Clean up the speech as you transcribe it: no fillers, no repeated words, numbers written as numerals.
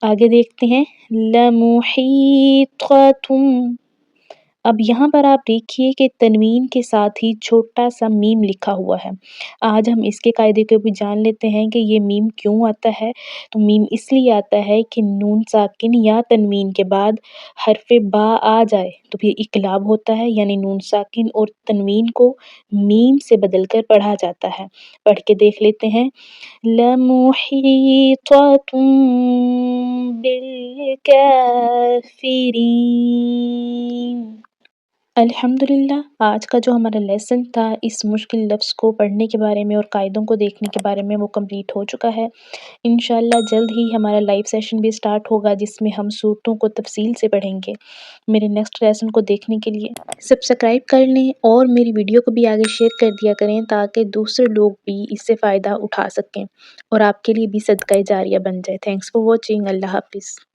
آگے دیکھتے ہیں لمحیطۃ۔ اب یہاں پر آپ دیکھیے کہ تنوین کے ساتھ ہی چھوٹا سا میم لکھا ہوا ہے۔ آج ہم اس کے قاعدے کو بھی جان لیتے ہیں کہ یہ میم کیوں آتا ہے۔ تو میم اس لیے آتا ہے کہ نون ساکن یا تنوین کے بعد حرف با آ جائے تو پھر اقلاب ہوتا ہے، یعنی نون ساکن اور تنوین کو میم سے بدل کر پڑھا جاتا ہے۔ پڑھ کے دیکھ لیتے ہیں لمحیطۃ بالکافرین۔ الحمدللہ آج کا جو ہمارا لیسن تھا اس مشکل لفظ کو پڑھنے کے بارے میں اور قاعدوں کو دیکھنے کے بارے میں وہ کمپلیٹ ہو چکا ہے۔ انشاءاللہ جلد ہی ہمارا لائیو سیشن بھی سٹارٹ ہوگا جس میں ہم صورتوں کو تفصیل سے پڑھیں گے۔ میرے نیکسٹ لیسن کو دیکھنے کے لیے سبسکرائب کر لیں اور میری ویڈیو کو بھی آگے شیئر کر دیا کریں تاکہ دوسرے لوگ بھی اس سے فائدہ اٹھا سکیں اور آپ کے لیے بھی صدقہ جاریہ بن جائے۔ Thanks for watching. اللہ حافظ۔